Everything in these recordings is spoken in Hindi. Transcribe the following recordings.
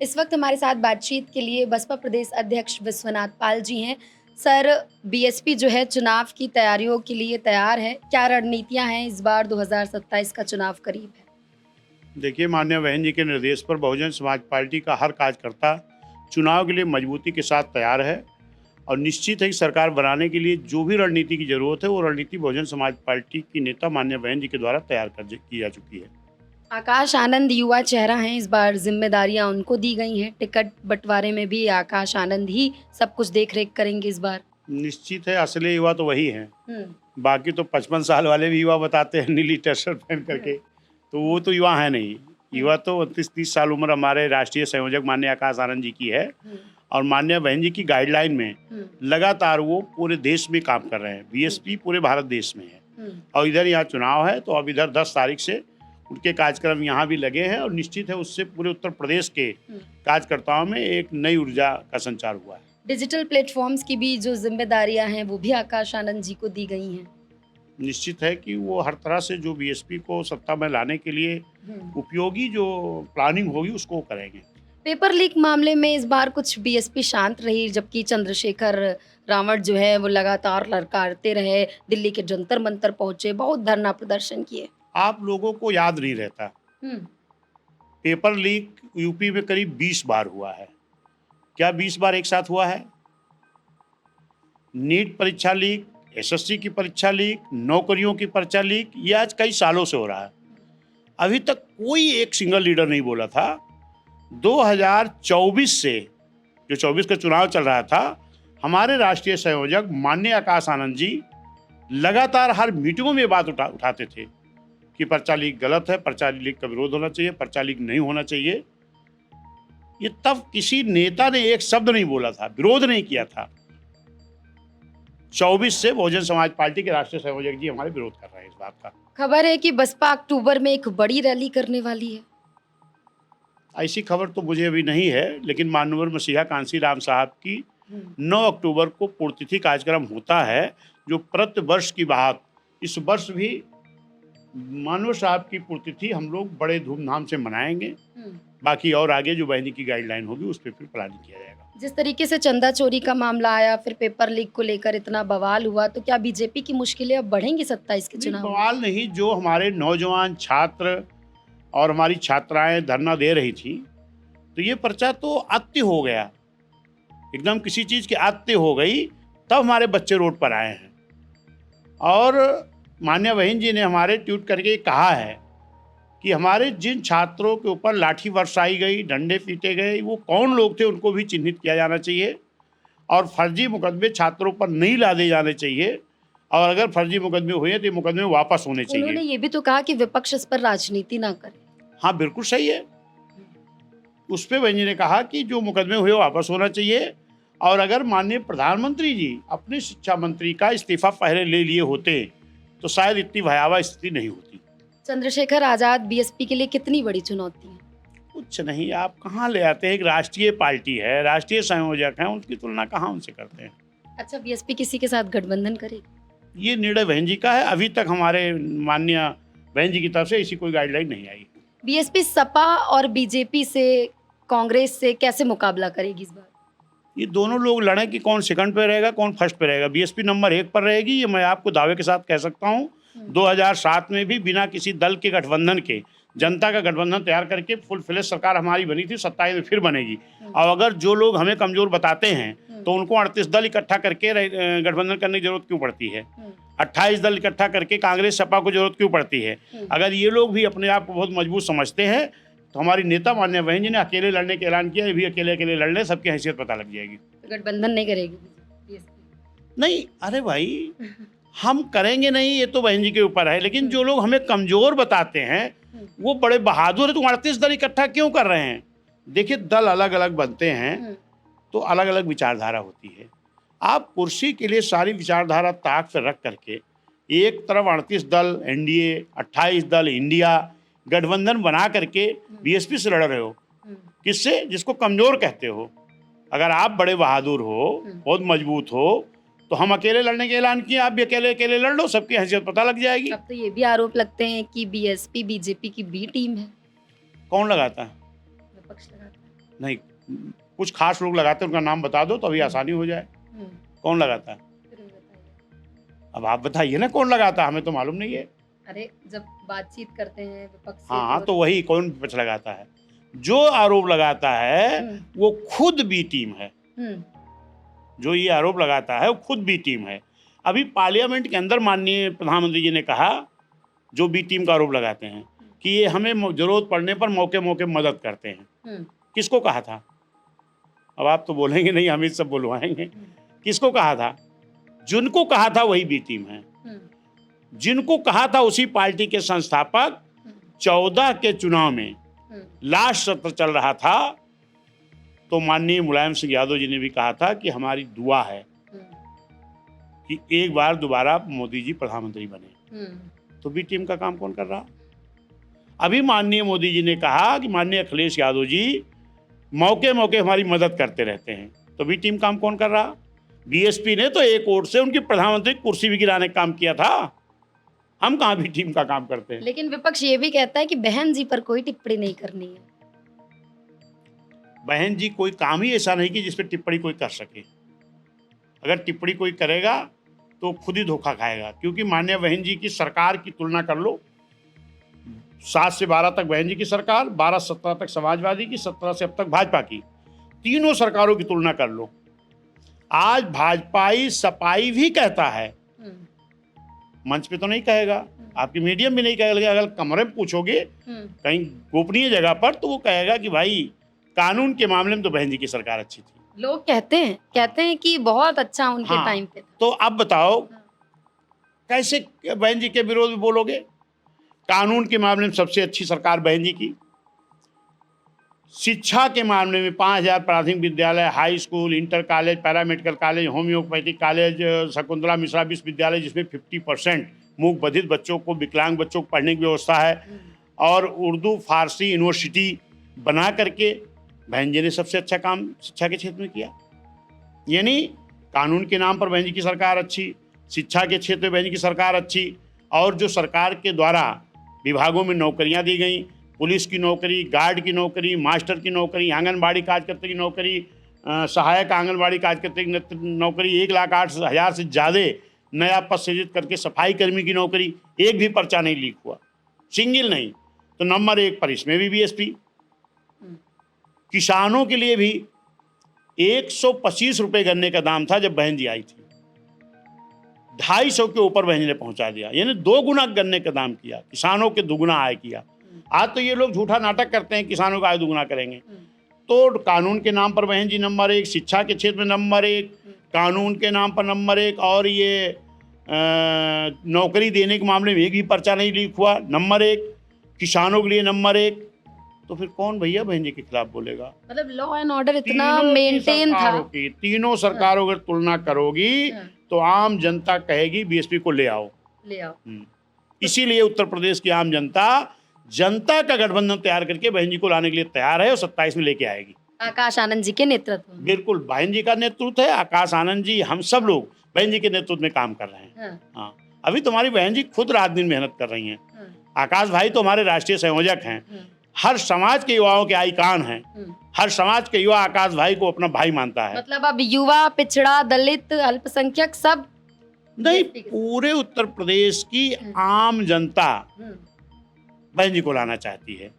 इस वक्त हमारे साथ बातचीत के लिए बसपा प्रदेश अध्यक्ष विश्वनाथ पाल जी हैं। सर, बीएसपी जो है चुनाव की तैयारियों के लिए तैयार है। क्या रणनीतियां हैं इस बार 2027 का चुनाव करीब है? देखिए, माननीय बहन जी के निर्देश पर बहुजन समाज पार्टी का हर कार्यकर्ता चुनाव के लिए मजबूती के साथ तैयार है और निश्चित है कि सरकार बनाने के लिए जो भी रणनीति की जरूरत है वो रणनीति बहुजन समाज पार्टी की नेता माननीय बहन जी के द्वारा तैयार की जा चुकी है। आकाश आनंद युवा चेहरा हैं, इस बार जिम्मेदारियां उनको दी गई हैं। टिकट बंटवारे में भी आकाश आनंद ही सब कुछ देख रेख करेंगे इस बार। निश्चित है, असली युवा तो वही हैं। हम्म। बाकी तो 55 साल वाले भी युवा बताते हैं नीली टी शर्ट पहन करके, तो वो तो युवा है नहीं। युवा तो 29-30 साल उम्र हमारे राष्ट्रीय संयोजक माननीय आकाश आनंद जी की है और माननीय बहन जी की गाइडलाइन में लगातार वो पूरे देश में काम कर रहे हैं। बीएसपी पूरे भारत देश में है और इधर यहाँ चुनाव है, तो अब इधर 10 तारीख से उनके कार्यक्रम यहाँ भी लगे हैं और निश्चित है उससे पूरे उत्तर प्रदेश के कार्यकर्ताओं में एक नई ऊर्जा का संचार हुआ है। डिजिटल प्लेटफॉर्म्स की भी जो जिम्मेदारियां हैं वो भी आकाश आनंद जी को दी गई हैं। निश्चित है कि वो हर तरह से जो बीएसपी को सत्ता में लाने के लिए उपयोगी जो प्लानिंग होगी उसको वो करेंगे। पेपर लीक मामले में इस बार कुछ बीएसपी शांत रही, जबकि चंद्रशेखर रावत जो है वो लगातार ललकारते रहे, दिल्ली के जंतर मंतर पहुंचे, बहुत धरना प्रदर्शन किए। आप लोगों को याद नहीं रहता, पेपर लीक यूपी में करीब 20 बार हुआ है। क्या 20 बार एक साथ हुआ है? नीट परीक्षा लीक, एसएससी की परीक्षा लीक, नौकरियों की परीक्षा लीक, ये आज कई सालों से हो रहा है। अभी तक कोई एक सिंगल लीडर नहीं बोला था। 2024 से जो 24 का चुनाव चल रहा था, हमारे राष्ट्रीय संयोजक माननीय आकाश आनंद जी लगातार हर मीटिंगों में बात उठाते थे कि पर्चा लीक गलत है, पर्चा लीक का विरोध होना चाहिए, पर्चा लीक नहीं होना चाहिए। ये तब किसी नेता ने एक शब्द नहीं बोला था, विरोध नहीं किया था। 24 से बहुजन समाज पार्टी के राष्ट्रीय संयोजक जी हमारे विरोध कर रहे हैं इस बात का। खबर है कि बसपा अक्टूबर में एक बड़ी रैली करने वाली है। ऐसी खबर तो मुझे अभी नहीं है, लेकिन माननीय मसीहा कांसी राम साहब की 9 अक्टूबर को पुण्यतिथि कार्यक्रम होता है, जो प्रति वर्ष की बात इस वर्ष भी मानव साहब की पुण्यतिथि हम लोग बड़े धूमधाम से मनाएंगे। बाकी और आगे जो बहनी की गाइडलाइन होगी उस पर फिर प्लानिंग किया जाएगा। जिस तरीके से चंदा चोरी का मामला आया, फिर पेपर लीक को लेकर इतना बवाल हुआ, तो क्या बीजेपी की मुश्किलें अब बढ़ेंगी 27 के चुनाव में? बवाल नहीं, जो हमारे नौजवान छात्र और हमारी छात्राएं धरना दे रही थी, तो ये पर्चा तो अत्य हो गया, एकदम किसी चीज की अत्य हो गई, तब हमारे बच्चे रोड पर आए हैं। और माननीय बहन जी ने हमारे ट्वीट करके कहा है कि हमारे जिन छात्रों के ऊपर लाठी बरसाई गई, डंडे पीटे गए, वो कौन लोग थे उनको भी चिन्हित किया जाना चाहिए और फर्जी मुकदमे छात्रों पर नहीं लादे जाने चाहिए, और अगर फर्जी मुकदमे हुए तो ये मुकदमे वापस होने चाहिए। उन्होंने ये भी तो कहा कि विपक्ष इस पर राजनीति ना करे। हाँ, बिल्कुल सही है। उस पर बहन जी ने कहा कि जो मुकदमे हुए वापस होना चाहिए, और अगर माननीय प्रधानमंत्री जी अपने शिक्षा मंत्री का इस्तीफा पहले ले लिए होते तो शायद इतनी भयावह स्थिति नहीं होती। चंद्रशेखर आजाद बीएसपी के लिए कितनी बड़ी चुनौती है? कुछ नहीं, आप कहाँ ले आते हैं? एक राष्ट्रीय पार्टी है, राष्ट्रीय संयोजक है, उनकी तुलना कहाँ उनसे करते हैं? अच्छा, बीएसपी किसी के साथ गठबंधन करेगी? ये निर्णय बहन जी का है। अभी तक हमारे माननीय बहन जी की तरफ से ऐसी कोई गाइडलाइन नहीं आई। बीएसपी सपा और बीजेपी से, कांग्रेस से कैसे मुकाबला करेगी इस बार? ये दोनों लोग लड़े कि कौन सेकंड पे रहेगा, कौन फर्स्ट पे रहेगा। बीएसपी नंबर 1 पर रहेगी, ये मैं आपको दावे के साथ कह सकता हूँ। 2007 में भी बिना किसी दल के गठबंधन के जनता का गठबंधन तैयार करके फुल फ्लेज सरकार हमारी बनी थी। 27 में फिर बनेगी। और अगर जो लोग हमें कमजोर बताते हैं तो उनको 38 दल इकट्ठा करके गठबंधन करने की जरूरत क्यों पड़ती है? 28 दल इकट्ठा करके कांग्रेस सपा को जरूरत क्यों पड़ती है? अगर ये लोग भी अपने आप को बहुत मजबूत समझते हैं तो हमारी नेता माननीय बहन जी ने अकेले लड़ने का ऐलान किया, ये भी अकेले अकेले लड़ ले, सबकी हैसियत पता लग जाएगी। तो गठबंधन नहीं करेगी बीएसपी? नहीं, अरे भाई, हम करेंगे नहीं ये तो बहन जी के ऊपर है, लेकिन जो लोग हमें कमजोर बताते हैं वो बड़े बहादुर है। तुम 38 दल इकट्ठा क्यों कर रहे हैं? देखिए, दल अलग अलग बनते हैं तो अलग अलग विचारधारा होती है। आप कुर्सी के लिए सारी विचारधारा ताक पर रख करके एक तरफ 38 दल एनडीए, 28 दल इंडिया गठबंधन बना करके बीएसपी से लड़ रहे हो। किससे? जिसको कमजोर कहते हो। अगर आप बड़े बहादुर हो, बहुत मजबूत हो, तो हम अकेले लड़ने का ऐलान किए, आप भी अकेले अकेले लड़ लो, सबकी हैसियत पता लग जाएगी। अब तो ये भी आरोप लगते हैं कि बीएसपी बीजेपी की बी टीम है। कौन लगाता है? विपक्ष लगाता है। नहीं, कुछ खास लोग लगाते हैं, उनका नाम बता दो तो अभी आसानी हो जाए। कौन लगाता है? फिर बताइए। अब आप बताइए ना कौन लगाता है, हमें तो मालूम नहीं है। अरे जब बातचीत करते हैं विपक्ष से हाँ, तो वही कौन विपक्ष लगाता है? जो आरोप लगाता है वो खुद बी टीम है। जो ये आरोप लगाता है वो खुद बी टीम है। अभी पार्लियामेंट के अंदर माननीय प्रधानमंत्री जी ने कहा, जो बी टीम का आरोप लगाते हैं, कि ये हमें जरूरत पड़ने पर मौके मौके मदद करते हैं। किसको कहा था? अब आप तो बोलेंगे नहीं, हम सब बुलवाएंगे। किसको कहा था? जिनको कहा था वही बी टीम है। जिनको कहा था उसी पार्टी के संस्थापक 14 के चुनाव में लास्ट सत्र चल रहा था, तो माननीय मुलायम सिंह यादव जी ने भी कहा था कि हमारी दुआ है कि एक बार दोबारा मोदी जी प्रधानमंत्री बने। तो बी टीम का काम कौन कर रहा? अभी माननीय मोदी जी ने कहा कि माननीय अखिलेश यादव जी मौके मौके हमारी मदद करते रहते हैं, तो बी टीम काम कौन कर रहा? बीएसपी ने तो एक वोट से उनकी प्रधानमंत्री कुर्सी भी गिराने का काम किया था। हम कहाँ बी टीम का काम करते हैं? लेकिन विपक्ष ये भी कहता है कि बहन जी पर कोई टिप्पणी नहीं करनी है। बहन जी कोई काम ही ऐसा नहीं कि जिस पर टिप्पणी कोई कर सके। अगर टिप्पणी कोई करेगा तो खुद ही धोखा खाएगा, क्योंकि माननीय बहन जी की सरकार की तुलना कर लो। 7 से 12 तक बहन जी की सरकार, 12-17 तक समाजवादी की, 17 से अब तक भाजपा की, तीनों सरकारों की तुलना कर लो। आज भाजपाई सपाई भी कहता है, मंच पे तो नहीं कहेगा, आपकी मीडियम भी नहीं कहेगा, अगर कमरे में पूछोगे कहीं गोपनीय जगह पर, तो वो कहेगा कि भाई कानून के मामले में तो बहन जी की सरकार अच्छी थी। लोग कहते हैं कि बहुत अच्छा उनके हाँ, टाइम पे था। तो अब बताओ कैसे बहन जी के विरोध में बोलोगे? कानून के मामले में सबसे अच्छी सरकार बहन जी की। शिक्षा के मामले में 5000 प्राथमिक विद्यालय, high school, inter college, paramedical college, homeopathic college, Shakuntala Mishra विश्वविद्यालय, जिसमें 50% मूक बधिर बच्चों को, विकलांग बच्चों को पढ़ने की व्यवस्था है, और उर्दू फारसी यूनिवर्सिटी बना करके बहन जी ने सबसे अच्छा काम शिक्षा के क्षेत्र में किया। यानी कानून के नाम पर बहन जी की सरकार अच्छी, शिक्षा के क्षेत्र में बहन जी की सरकार अच्छी, और जो सरकार के द्वारा विभागों में नौकरियां दी गई, पुलिस की नौकरी, गार्ड की नौकरी, मास्टर की नौकरी, आंगनबाड़ी कार्यकर्ता की नौकरी, सहायक आंगनबाड़ी कार्यकर्ता की नौकरी, 1,08,000 से ज़्यादा नया पद सृजित करके सफाई कर्मी की नौकरी, एक भी पर्चा नहीं लीक हुआ, सिंगल नहीं। तो नंबर 1 पर इसमें भी बीएसपी। किसानों के लिए भी 125 रुपये गन्ने का दाम था जब बहन जी आई थी, 250 के ऊपर बहन जी ने पहुंचा दिया, यानी 2 गुना गन्ने का दाम किया, किसानों के दुगुना आय किया। आज तो ये लोग झूठा नाटक करते हैं किसानों का आय दुगुना करेंगे। तो कानून के नाम पर बहन जी नंबर 1, शिक्षा के क्षेत्र में नंबर 1, कानून के नाम पर नंबर 1, और ये नौकरी देने के मामले में एक भी पर्चा नहीं लीक हुआ, नंबर 1, किसानों के लिए नंबर 1। तो फिर कौन भैया बहन जी के खिलाफ बोलेगा? मतलब लॉ एंड ऑर्डर इतना मेंटेन था। तीनों सरकारों अगर तुलना करोगी तो आम जनता कहेगी बीएसपी को ले आओ। इसीलिए उत्तर प्रदेश की आम जनता का गठबंधन तैयार करके बहन जी को लाने के लिए तैयार है, और 27 में लेके आएगी। आकाश आनंद जी के नेतृत्व में। बिल्कुल बहन जी का नेतृत्व है, आकाश आनंद जी, हम सब लोग बहन जी के नेतृत्व में काम कर रहे हैं। हाँ, अभी तुम्हारी बहन जी खुद रात दिन मेहनत कर रही हैं। आकाश भाई तो हमारे राष्ट्रीय संयोजक हैं, हर समाज के युवाओं के आइकान हैं, हर समाज के युवा आकाश भाई को अपना भाई मानता है। मतलब अब युवा, पिछड़ा, दलित, अल्पसंख्यक सब नहीं, पूरे उत्तर प्रदेश की आम जनता बहन जी को लाना चाहती है,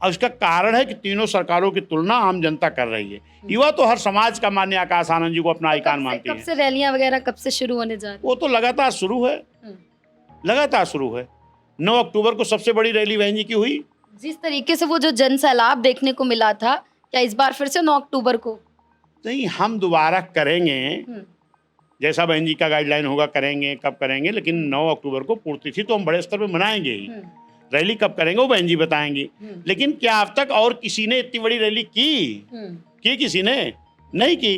और इसका कारण है कि तीनों सरकारों की तुलना आम जनता कर रही है। युवा तो हर समाज का माननीय आकाश आनंद जी को अपना आइकान मानती है। कब से रैलियां वगैरह कब से शुरू होने जा रही है? वो तो लगातार शुरू है, लगातार शुरू है। 9 अक्टूबर को सबसे बड़ी रैली बहन जी की हुई। जिस तरीके से वो जो जन सैलाब देखने को मिला था, क्या इस बार फिर से 9 अक्टूबर को? नहीं, हम दोबारा करेंगे, जैसा बहन जी का गाइडलाइन होगा करेंगे। कब करेंगे? लेकिन 9 अक्टूबर को पुण्यतिथि तो हम बड़े स्तर पर मनाएंगे ही। रैली कब करेंगे वो बहन जी बताएंगी। लेकिन क्या अब तक और किसी ने इतनी बड़ी रैली की किसी ने नहीं की।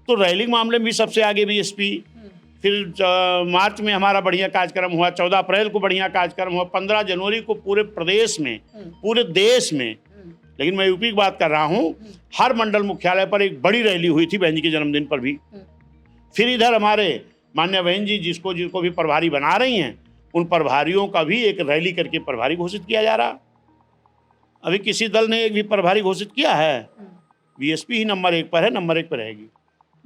तो रैली मामले में भी सबसे आगे बीएसपी। फिर मार्च में हमारा बढ़िया कार्यक्रम हुआ, 14 अप्रैल को बढ़िया कार्यक्रम हुआ, 15 जनवरी को पूरे प्रदेश में, पूरे देश में, लेकिन मैं यूपी की बात कर रहा हूँ, हर मंडल मुख्यालय पर एक बड़ी रैली हुई थी बहन जी के जन्मदिन पर भी। फिर इधर हमारे मान्य बहन जी जिसको भी प्रभारी बना रही हैं, उन प्रभारियों का भी एक रैली करके प्रभारी घोषित किया जा रहा। अभी किसी दल ने एक भी प्रभारी घोषित किया है? बीएसपी ही नंबर 1 पर है, नंबर 1 पर रहेगी।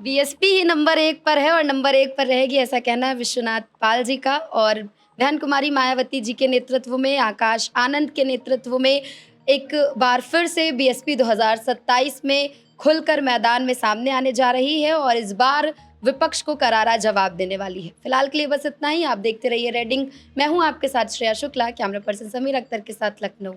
बीएसपी ही नंबर 1 पर है और नंबर 1 पर रहेगी, ऐसा कहना है विश्वनाथ पाल जी का। और बहन कुमारी मायावती जी के नेतृत्व में, आकाश आनंद के नेतृत्व में एक बार फिर से बीएसपी 2027 में खुलकर मैदान में सामने आने जा रही है और इस बार विपक्ष को करारा जवाब देने वाली है। फिलहाल के लिए बस इतना ही। आप देखते रहिए रेडिंग। मैं हूं आपके साथ श्रेया शुक्ला, कैमरा पर्सन समीर अख्तर के साथ लखनऊ।